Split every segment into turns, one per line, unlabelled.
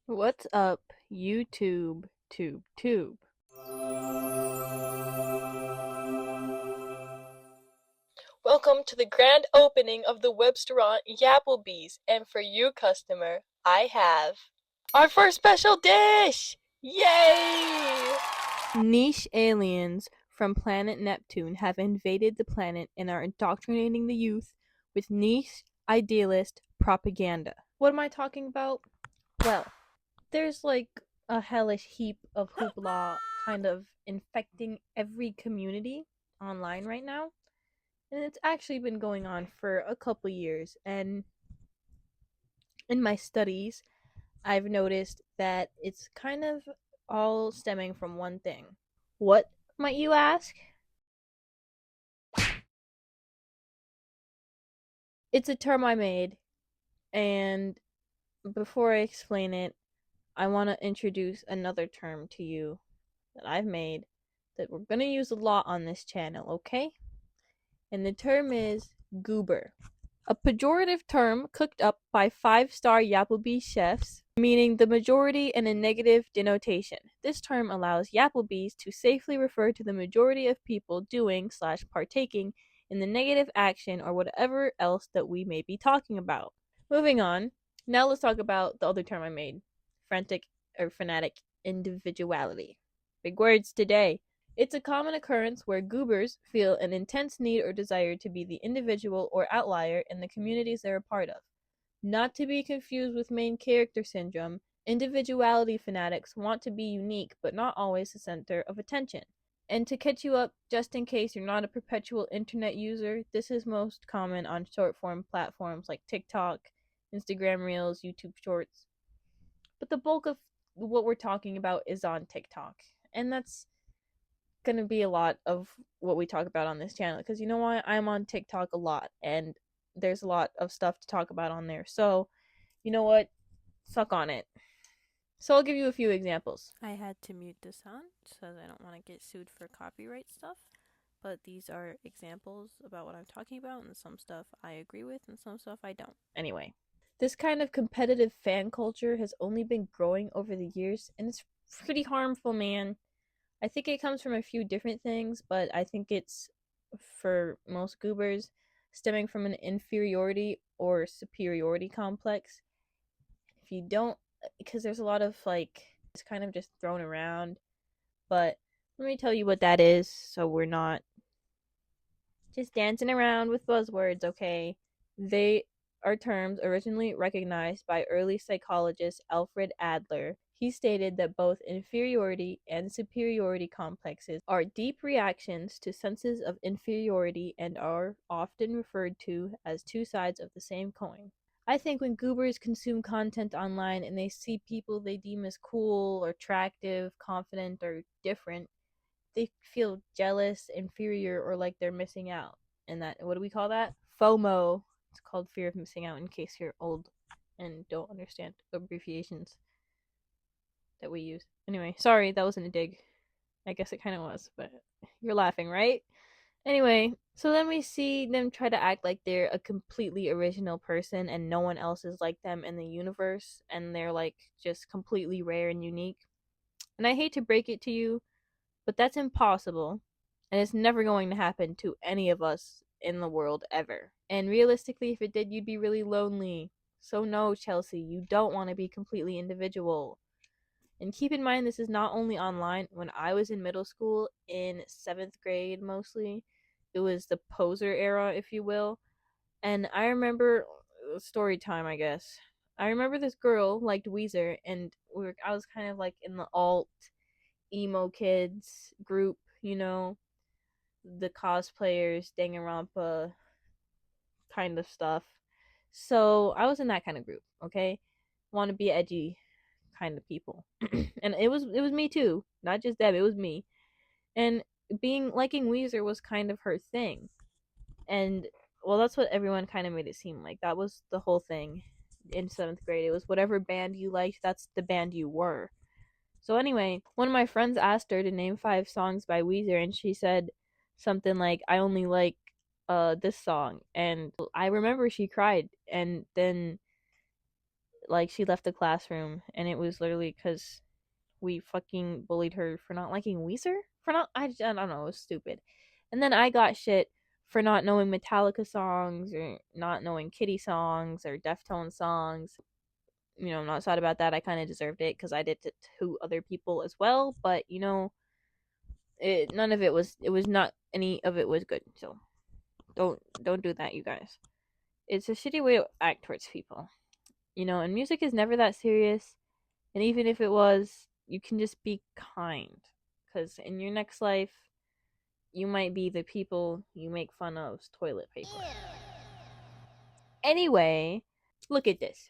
What's up, YouTube, tube?
Welcome to the grand opening of the Webstaurant Yapplebee's, and for you, customer, I have our first special dish! Yay!
Niche aliens from planet Neptune have invaded the planet and are indoctrinating the youth with niche idealist propaganda. What am I talking about? Well, there's like a hellish heap of hoopla kind of infecting every community online right now. And it's actually been going on for a couple years. And in my studies, I've noticed that it's kind of all stemming from one thing. What, might you ask? It's a term I made, and before I explain it, I want to introduce another term to you that I've made that we're going to use a lot on this channel, okay? And the term is goober. A pejorative term cooked up by five-star Yapplebee's chefs, meaning the majority in a negative denotation. This term allows Yapplebee's to safely refer to the majority of people doing/partaking in the negative action or whatever else that we may be talking about. Moving on, now let's talk about the other term I made, frantic or fanatic individuality. Big words today. It's a common occurrence where goobers feel an intense need or desire to be the individual or outlier in the communities they're a part of. Not to be confused with main character syndrome, individuality fanatics want to be unique but not always the center of attention. And to catch you up, just in case you're not a perpetual internet user, this is most common on short form platforms like TikTok, Instagram Reels, YouTube Shorts. But the bulk of what we're talking about is on TikTok. And that's going to be a lot of what we talk about on this channel because you know what? I'm on TikTok a lot and there's a lot of stuff to talk about on there. So, you know what? Suck on it. So, I'll give you a few examples.
I had to mute the sound because I don't want to get sued for copyright stuff. But these are examples about what I'm talking about, and some stuff I agree with, and some stuff I don't.
Anyway, this kind of competitive fan culture has only been growing over the years and it's pretty harmful, man. I think it comes from a few different things, but I think it's for most goobers stemming from an inferiority or superiority complex. If you don't, because there's a lot of like, it's kind of just thrown around, but let me tell you what that is so we're not just dancing around with buzzwords, okay? They are terms originally recognized by early psychologist Alfred Adler. He stated that both inferiority and superiority complexes are deep reactions to senses of inferiority and are often referred to as two sides of the same coin. I think when goobers consume content online and they see people they deem as cool or attractive, confident, or different, they feel jealous, inferior, or like they're missing out. And that, what do we call that? FOMO. It's called fear of missing out in case you're old and don't understand abbreviations that we use. Anyway, sorry, that wasn't a dig. I guess it kind of was, but you're laughing, right? Anyway, so then we see them try to act like they're a completely original person and no one else is like them in the universe and they're like just completely rare and unique. And I hate to break it to you, but that's impossible, and it's never going to happen to any of us in the world ever. And realistically, if it did, you'd be really lonely. So, no, Chelsea, you don't want to be completely individual. And keep in mind, this is not only online. When I was in middle school, in seventh grade mostly, it was the poser era, if you will. And I remember story time, I guess. I remember this girl liked Weezer, and I was kind of like in the alt emo kids group, you know, the cosplayers, Danganronpa kind of stuff. So I was in that kind of group, okay? Want to be edgy kind of people. And it was me too. Not just Deb, it was me. And being liking Weezer was kind of her thing. And well, that's what everyone kind of made it seem like. That was the whole thing in 7th grade. It was whatever band you liked, that's the band you were. So anyway, one of my friends asked her to name 5 songs by Weezer, and she said something like, "I only like this song," and I remember she cried, and then like she left the classroom, and it was literally because we fucking bullied her for not liking Weezer. For not, I don't know, it was stupid. And then I got shit for not knowing Metallica songs or not knowing Kitty songs or Deftones songs. You know, I'm not sad about that. I kind of deserved it because I did it to other people as well. But you know, none of it was. It was not any of it was good. So don't do that, you guys. It's a shitty way to act towards people. You know, and music is never that serious. And even if it was, you can just be kind. Because in your next life, you might be the people you make fun of's toilet paper. Anyway, look at this.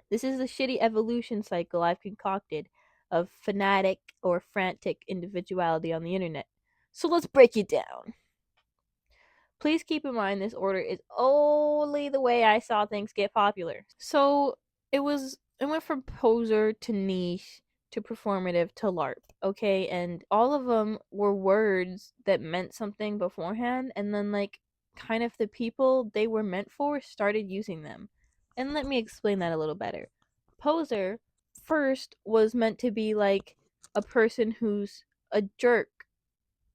This is the shitty evolution cycle I've concocted of fanatic or frantic individuality on the internet. So let's break it down. Please keep in mind this order is only the way I saw things get popular. So it went from poser to niche to performative to LARP, okay? And all of them were words that meant something beforehand, and then like kind of the people they were meant for started using them. And let me explain that a little better. Poser first was meant to be like a person who's a jerk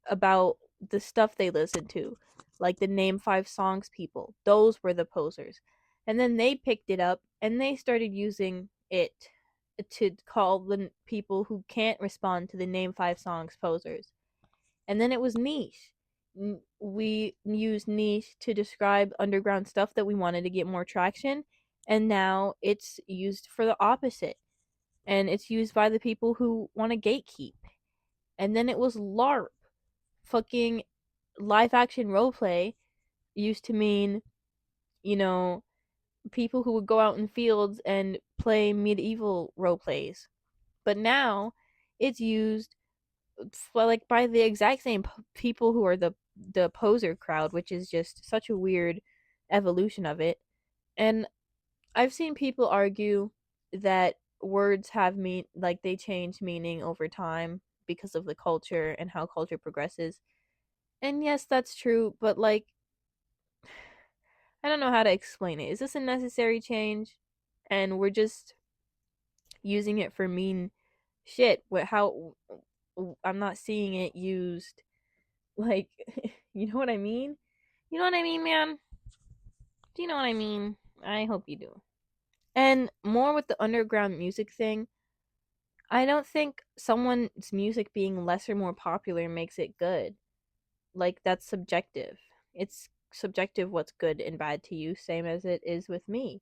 about the stuff they listen to, like the Name 5 Songs people. Those were the posers. And then they picked it up and they started using it to call the people who can't respond to the Name 5 Songs posers. And then it was niche. We used niche to describe underground stuff that we wanted to get more traction, and now it's used for the opposite. And it's used by the people who want to gatekeep. And then it was LARP. Fucking live action roleplay used to mean, you know, people who would go out in fields and play medieval role plays. But now it's used like by the exact same people who are the poser crowd, which is just such a weird evolution of it. And I've seen people argue that words have like they change meaning over time because of the culture and how culture progresses. And yes, that's true, but like I don't know how to explain it. Is this a necessary change? And we're just using it for mean shit. How I'm not seeing it used like you know what I mean? You know what I mean, man? Do you know what I mean? I hope you do. And more with the underground music thing, I don't think someone's music being less or more popular makes it good. Like that's subjective. It's subjective what's good and bad to you, same as it is with me.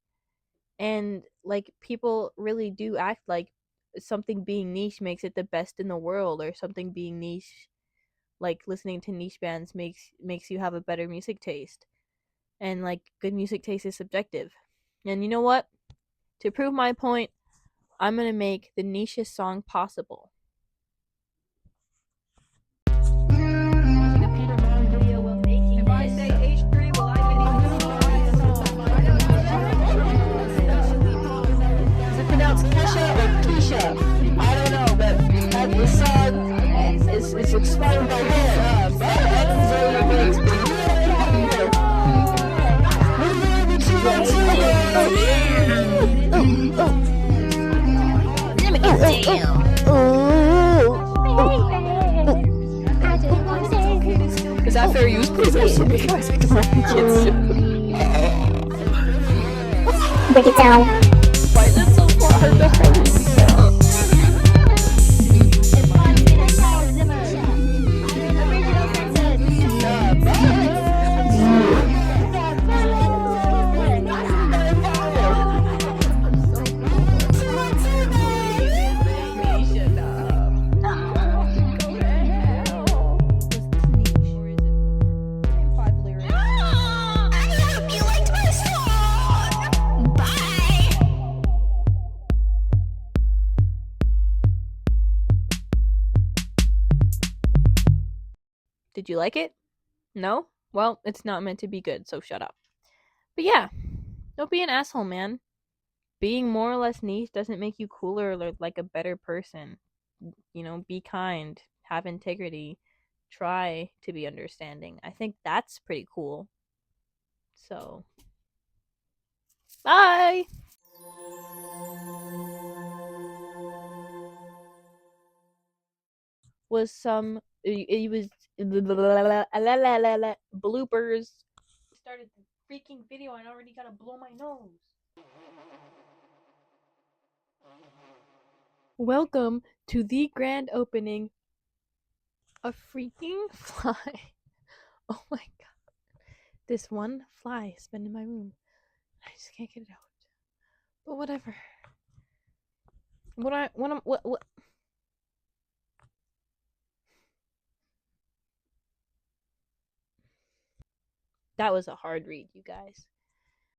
And like people really do act like something being niche makes it the best in the world, or something being niche, like listening to niche bands makes you have a better music taste. And like good music taste is subjective. And you know what? To prove my point, I'm gonna make the nichest song possible. If I say H3, will I
Is it pronounced Kesha or Keisha? I don't know, but the song is explained by him. Is that fair use, please? Break it down. Why is it so hard to hurt?
Did you like it? No? Well, it's not meant to be good, so shut up. But yeah, don't be an asshole, man. Being more or less niche doesn't make you cooler or like a better person. You know, be kind, have integrity, try to be understanding. I think that's pretty cool. So, bye! Was some it was bloopers. Started the freaking video and I already gotta blow my nose. Welcome to the grand opening of freaking fly. Oh my god. This one fly has been in my room. I just can't get it out. But whatever. What That was a hard read, you guys.